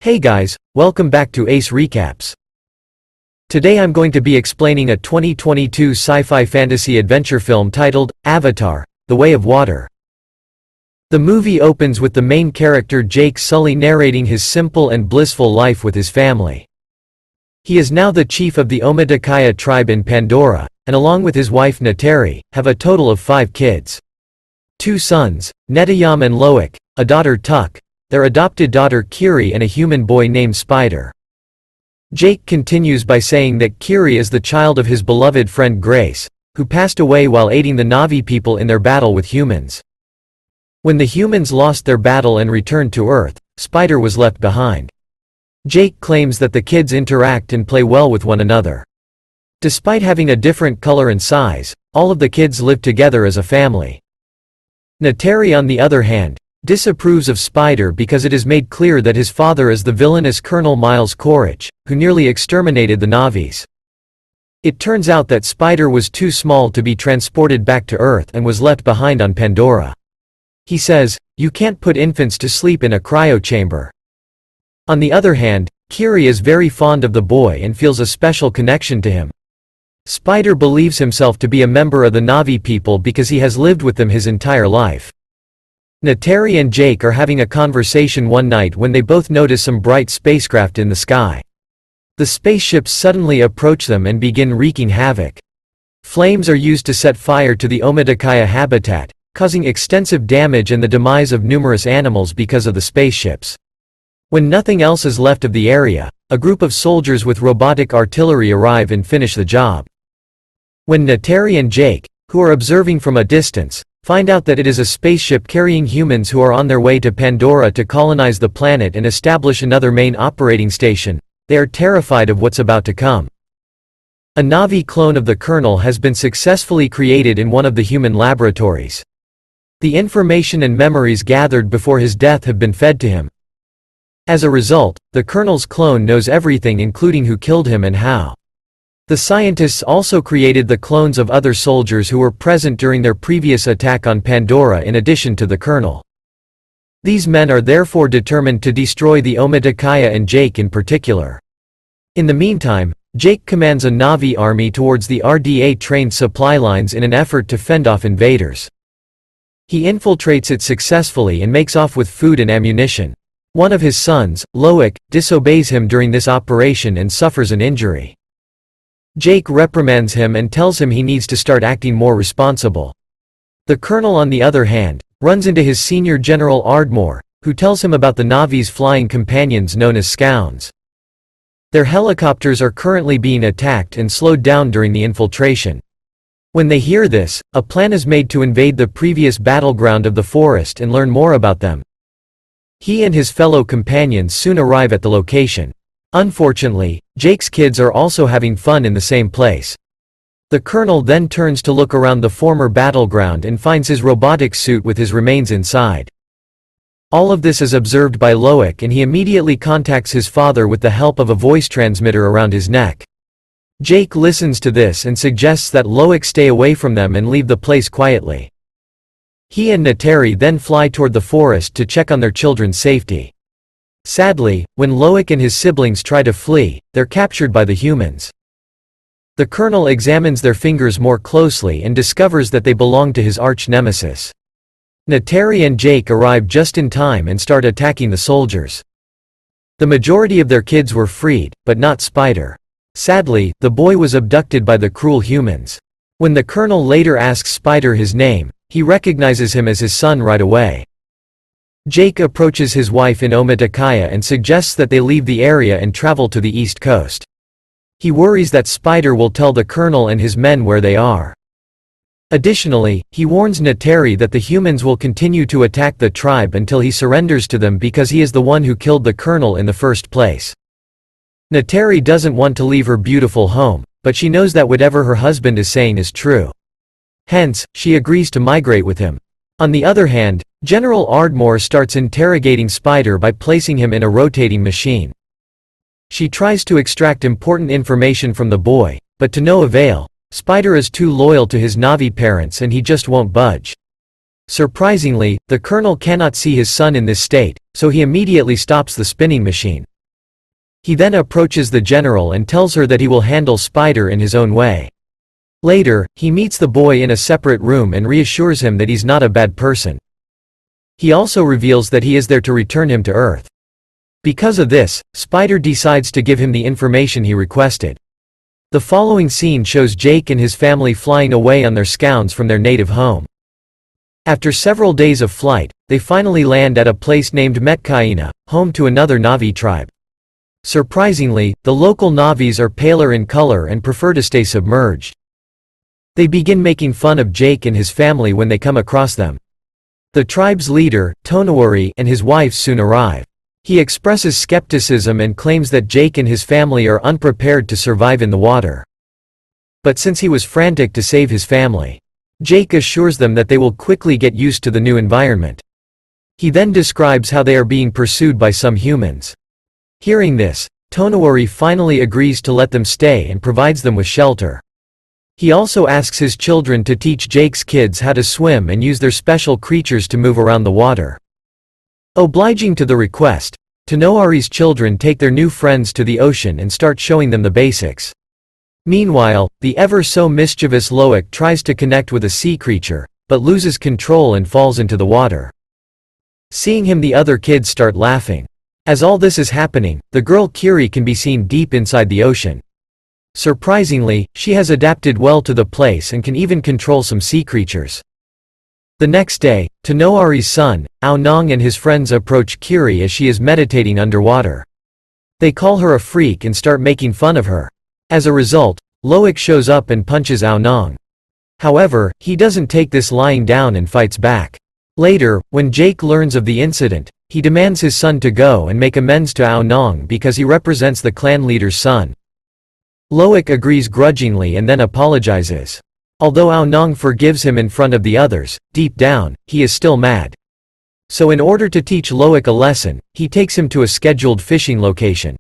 Hey guys, welcome back to Ace Recaps. Today I'm going to be explaining a 2022 sci-fi fantasy adventure film titled Avatar: The Way of Water. The movie opens with the main character Jake Sully narrating his simple and blissful life with his family. He is now the chief of the Omadakaya tribe in Pandora, and along with his wife Neytiri, have a total of 5 kids. 2 sons, Netayam and Loic, a daughter Tuk, their adopted daughter Kiri, and a human boy named Spider. Jake continues by saying that Kiri is the child of his beloved friend Grace, who passed away while aiding the Na'vi people in their battle with humans. When the humans lost their battle and returned to Earth, Spider was left behind. Jake claims that the kids interact and play well with one another. Despite having a different color and size, all of the kids live together as a family. Neytiri, on the other hand, disapproves of Spider because it is made clear that his father is the villainous Colonel Miles Courage, who nearly exterminated the Na'vis. It turns out that Spider was too small to be transported back to Earth and was left behind on Pandora. He says, "You can't put infants to sleep in a cryo chamber." On the other hand, Kiri is very fond of the boy and feels a special connection to him. Spider believes himself to be a member of the Na'vi people because he has lived with them his entire life. Neytiri and Jake are having a conversation one night when they both notice some bright spacecraft in the sky. The spaceships suddenly approach them and begin wreaking havoc. Flames are used to set fire to the Omadakaya habitat, causing extensive damage and the demise of numerous animals because of the spaceships. When nothing else is left of the area, a group of soldiers with robotic artillery arrive and finish the job. When Neytiri and Jake, who are observing from a distance, find out that it is a spaceship carrying humans who are on their way to Pandora to colonize the planet and establish another main operating station, they are terrified of what's about to come. A Na'vi clone of the Colonel has been successfully created in one of the human laboratories. The information and memories gathered before his death have been fed to him. As a result, the Colonel's clone knows everything, including who killed him and how. The scientists also created the clones of other soldiers who were present during their previous attack on Pandora in addition to the Colonel. These men are therefore determined to destroy the Omadakaya and Jake in particular. In the meantime, Jake commands a Na'vi army towards the RDA-trained supply lines in an effort to fend off invaders. He infiltrates it successfully and makes off with food and ammunition. One of his sons, Loic, disobeys him during this operation and suffers an injury. Jake reprimands him and tells him he needs to start acting more responsible. The Colonel, on the other hand, runs into his senior General Ardmore, who tells him about the Na'vi's flying companions known as Scounds. Their helicopters are currently being attacked and slowed down during the infiltration. When they hear this, a plan is made to invade the previous battleground of the forest and learn more about them. He and his fellow companions soon arrive at the location. Unfortunately, Jake's kids are also having fun in the same place. The Colonel then turns to look around the former battleground and finds his robotic suit with his remains inside. All of this is observed by Loic, and he immediately contacts his father with the help of a voice transmitter around his neck. Jake listens to this and suggests that Loic stay away from them and leave the place quietly. He and Neytiri then fly toward the forest to check on their children's safety. Sadly, when Loic and his siblings try to flee, they're captured by the humans. The Colonel examines their fingers more closely and discovers that they belong to his arch-nemesis. Neytiri and Jake arrive just in time and start attacking the soldiers. The majority of their kids were freed, but not Spider. Sadly, the boy was abducted by the cruel humans. When the Colonel later asks Spider his name, he recognizes him as his son right away. Jake approaches his wife in Omadakaya and suggests that they leave the area and travel to the east coast. He worries that Spider will tell the Colonel and his men where they are. Additionally, he warns Neytiri that the humans will continue to attack the tribe until he surrenders to them because he is the one who killed the Colonel in the first place. Neytiri doesn't want to leave her beautiful home, but she knows that whatever her husband is saying is true. Hence, she agrees to migrate with him. On the other hand, General Ardmore starts interrogating Spider by placing him in a rotating machine. She tries to extract important information from the boy, but to no avail. Spider is too loyal to his Na'vi parents and he just won't budge. Surprisingly, the Colonel cannot see his son in this state, so he immediately stops the spinning machine. He then approaches the general and tells her that he will handle Spider in his own way. Later, he meets the boy in a separate room and reassures him that he's not a bad person. He also reveals that he is there to return him to Earth. Because of this, Spider decides to give him the information he requested. The following scene shows Jake and his family flying away on their scows from their native home. After several days of flight, they finally land at a place named Metkaina, home to another Na'vi tribe. Surprisingly, the local Na'vis are paler in color and prefer to stay submerged. They begin making fun of Jake and his family when they come across them. The tribe's leader, Tonawari, and his wife soon arrive. He expresses skepticism and claims that Jake and his family are unprepared to survive in the water. But since he was frantic to save his family, Jake assures them that they will quickly get used to the new environment. He then describes how they are being pursued by some humans. Hearing this, Tonawari finally agrees to let them stay and provides them with shelter. He also asks his children to teach Jake's kids how to swim and use their special creatures to move around the water. Obliging to the request, Tonawari's children take their new friends to the ocean and start showing them the basics. Meanwhile, the ever-so-mischievous Loic tries to connect with a sea creature, but loses control and falls into the water. Seeing him, the other kids start laughing. As all this is happening, the girl Kiri can be seen deep inside the ocean. Surprisingly, she has adapted well to the place and can even control some sea creatures. The next day, Tonawari's son, Aonang, and his friends approach Kiri as she is meditating underwater. They call her a freak and start making fun of her. As a result, Loic shows up and punches Aonang. However, he doesn't take this lying down and fights back. Later, when Jake learns of the incident, he demands his son to go and make amends to Aonang because he represents the clan leader's son. Loic agrees grudgingly and then apologizes. Although Aonang forgives him in front of the others, deep down, he is still mad. So in order to teach Loic a lesson, he takes him to a scheduled fishing location.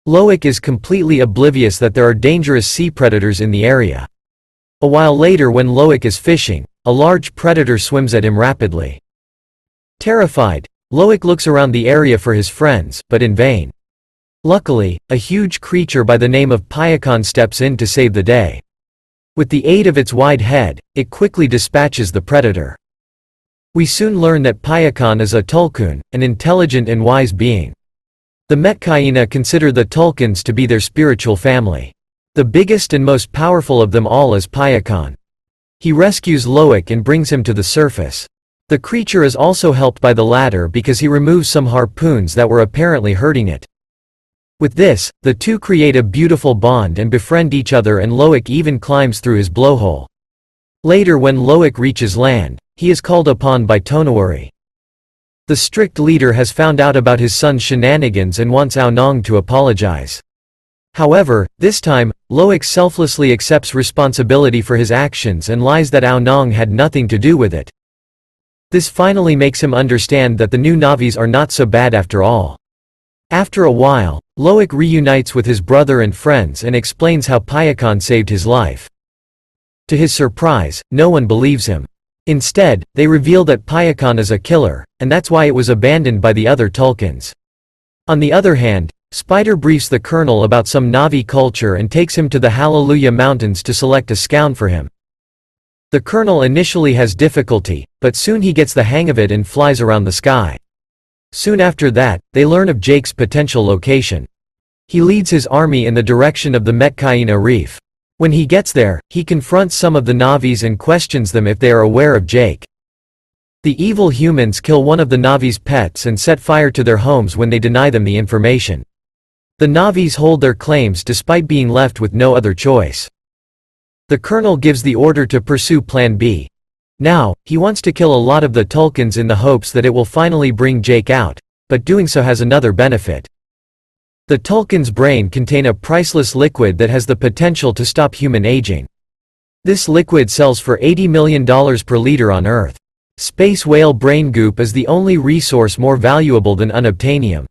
Loic is completely oblivious that there are dangerous sea predators in the area. A while later, when Loic is fishing, a large predator swims at him rapidly. Terrified, Loic looks around the area for his friends, but in vain. Luckily, a huge creature by the name of Payakan steps in to save the day. With the aid of its wide head, it quickly dispatches the predator. We soon learn that Payakan is a Tulkun, an intelligent and wise being. The Metkaina consider the Tulkuns to be their spiritual family. The biggest and most powerful of them all is Payakan. He rescues Loic and brings him to the surface. The creature is also helped by the latter because he removes some harpoons that were apparently hurting it. With this, the two create a beautiful bond and befriend each other, and Loic even climbs through his blowhole. Later, when Loic reaches land, he is called upon by Tonawari. The strict leader has found out about his son's shenanigans and wants Aonang to apologize. However, this time, Loic selflessly accepts responsibility for his actions and lies that Aonang had nothing to do with it. This finally makes him understand that the new Na'vis are not so bad after all. After a while, Loic reunites with his brother and friends and explains how Payakan saved his life. To his surprise, no one believes him. Instead, they reveal that Payakan is a killer, and that's why it was abandoned by the other Tulkuns. On the other hand, Spider briefs the colonel about some Na'vi culture and takes him to the Hallelujah Mountains to select a scout for him. The colonel initially has difficulty, but soon he gets the hang of it and flies around the sky. Soon after that, they learn of Jake's potential location. He leads his army in the direction of the Metkaina Reef. When he gets there, he confronts some of the Na'vis and questions them if they are aware of Jake. The evil humans kill one of the Na'vis' pets and set fire to their homes when they deny them the information. The Na'vis hold their claims despite being left with no other choice. The colonel gives the order to pursue Plan B. Now, he wants to kill a lot of the Tulkuns in the hopes that it will finally bring Jake out, but doing so has another benefit. The Tulkun's brain contain a priceless liquid that has the potential to stop human aging. This liquid sells for $80 million per liter on Earth. Space whale brain goop is the only resource more valuable than unobtainium.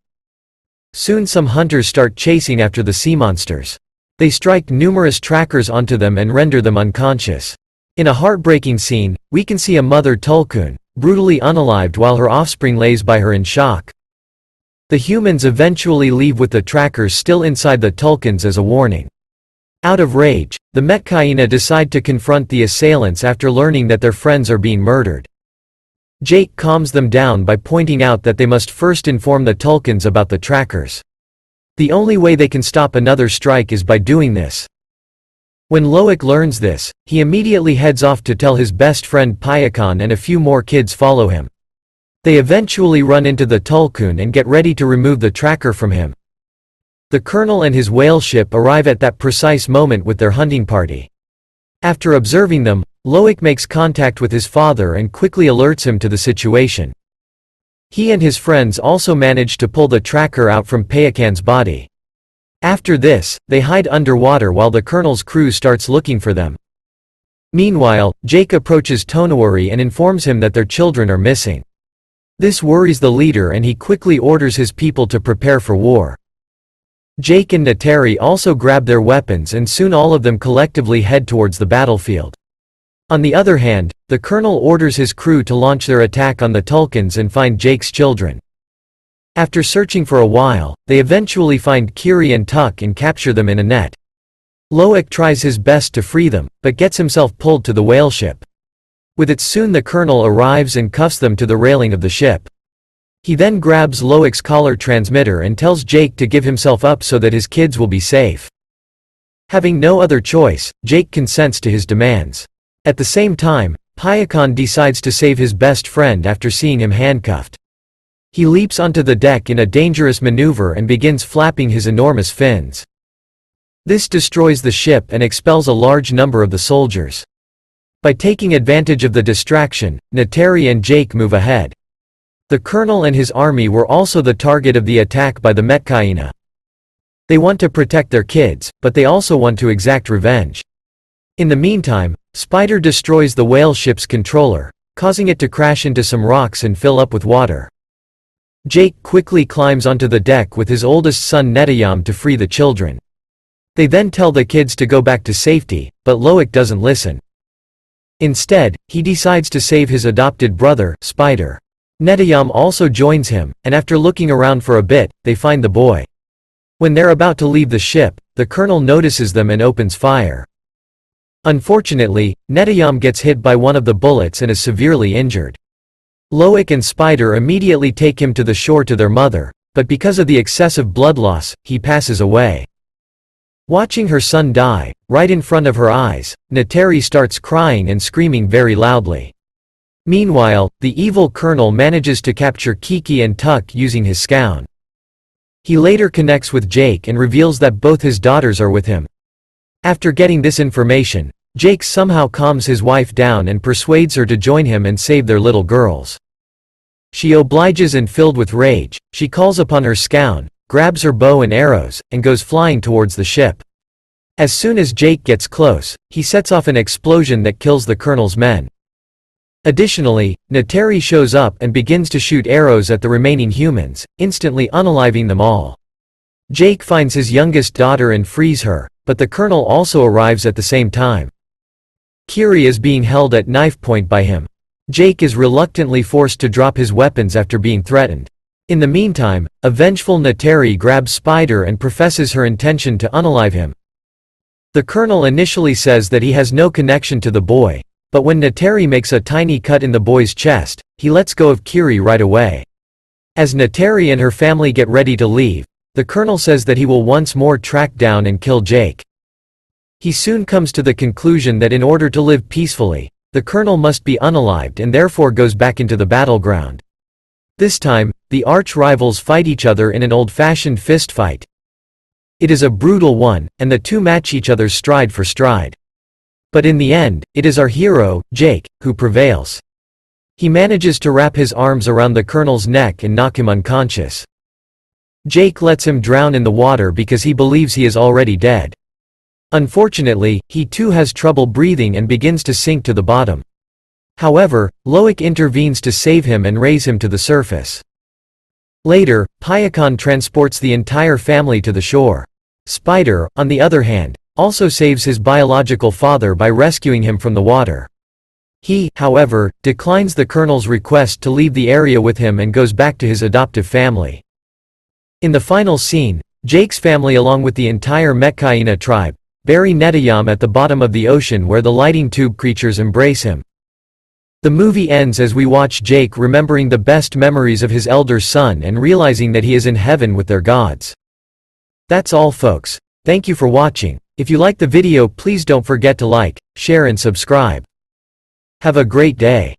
Soon some hunters start chasing after the sea monsters. They strike numerous trackers onto them and render them unconscious. In a heartbreaking scene, we can see a mother Tulkun, brutally unalived while her offspring lays by her in shock. The humans eventually leave with the trackers still inside the tulkuns as a warning. Out of rage, the Metkayina decide to confront the assailants after learning that their friends are being murdered. Jake calms them down by pointing out that they must first inform the tulkuns about the trackers. The only way they can stop another strike is by doing this. When Loic learns this, he immediately heads off to tell his best friend Payakan, and a few more kids follow him. They eventually run into the tulkun and get ready to remove the tracker from him. The colonel and his whale ship arrive at that precise moment with their hunting party. After observing them, Loic makes contact with his father and quickly alerts him to the situation. He and his friends also manage to pull the tracker out from Payakan's body. After this, they hide underwater while the colonel's crew starts looking for them. Meanwhile, Jake approaches Tonawari and informs him that their children are missing. This worries the leader and he quickly orders his people to prepare for war. Jake and Neytiri also grab their weapons and soon all of them collectively head towards the battlefield. On the other hand, the colonel orders his crew to launch their attack on the tulkuns and find Jake's children. After searching for a while, they eventually find Kiri and Tuck and capture them in a net. Loic tries his best to free them, but gets himself pulled to the whale ship. With it soon the colonel arrives and cuffs them to the railing of the ship. He then grabs Loic's collar transmitter and tells Jake to give himself up so that his kids will be safe. Having no other choice, Jake consents to his demands. At the same time, Payakan decides to save his best friend after seeing him handcuffed. He leaps onto the deck in a dangerous maneuver and begins flapping his enormous fins. This destroys the ship and expels a large number of the soldiers. By taking advantage of the distraction, Neytiri and Jake move ahead. The colonel and his army were also the target of the attack by the Metkayina. They want to protect their kids, but they also want to exact revenge. In the meantime, Spider destroys the whale ship's controller, causing it to crash into some rocks and fill up with water. Jake quickly climbs onto the deck with his oldest son Neytiri to free the children. They then tell the kids to go back to safety, but Loic doesn't listen. Instead, he decides to save his adopted brother, Spider. Neytiri also joins him, and after looking around for a bit, they find the boy. When they're about to leave the ship, the colonel notices them and opens fire. Unfortunately, Neytiri gets hit by one of the bullets and is severely injured. Loic and Spider immediately take him to the shore to their mother, but because of the excessive blood loss, he passes away. Watching her son die, right in front of her eyes, Neytiri starts crying and screaming very loudly. Meanwhile, the evil colonel manages to capture Kiki and Tuck using his scown. He later connects with Jake and reveals that both his daughters are with him. After getting this information, Jake somehow calms his wife down and persuades her to join him and save their little girls. She obliges and filled with rage, she calls upon her scown, grabs her bow and arrows, and goes flying towards the ship. As soon as Jake gets close, he sets off an explosion that kills the colonel's men. Additionally, Neytiri shows up and begins to shoot arrows at the remaining humans, instantly unaliving them all. Jake finds his youngest daughter and frees her, but the colonel also arrives at the same time. Kiri is being held at knife point by him. Jake is reluctantly forced to drop his weapons after being threatened. In the meantime, a vengeful Neytiri grabs Spider and professes her intention to unalive him. The colonel initially says that he has no connection to the boy, but when Neytiri makes a tiny cut in the boy's chest, he lets go of Kiri right away. As Neytiri and her family get ready to leave, the colonel says that he will once more track down and kill Jake. He soon comes to the conclusion that in order to live peacefully, the colonel must be unalived and therefore goes back into the battleground. This time, the arch-rivals fight each other in an old-fashioned fist fight. It is a brutal one, and the two match each other stride for stride. But in the end, it is our hero, Jake, who prevails. He manages to wrap his arms around the colonel's neck and knock him unconscious. Jake lets him drown in the water because he believes he is already dead. Unfortunately, he too has trouble breathing and begins to sink to the bottom. However, Loic intervenes to save him and raise him to the surface. Later, Payakan transports the entire family to the shore. Spider, on the other hand, also saves his biological father by rescuing him from the water. He, however, declines the colonel's request to leave the area with him and goes back to his adoptive family. In the final scene, Jake's family along with the entire Metkayina tribe, bury Netayam at the bottom of the ocean where the lighting tube creatures embrace him. The movie ends as we watch Jake remembering the best memories of his elder son and realizing that he is in heaven with their gods. That's all folks. Thank you for watching. If you like the video please don't forget to like, share and subscribe. Have a great day.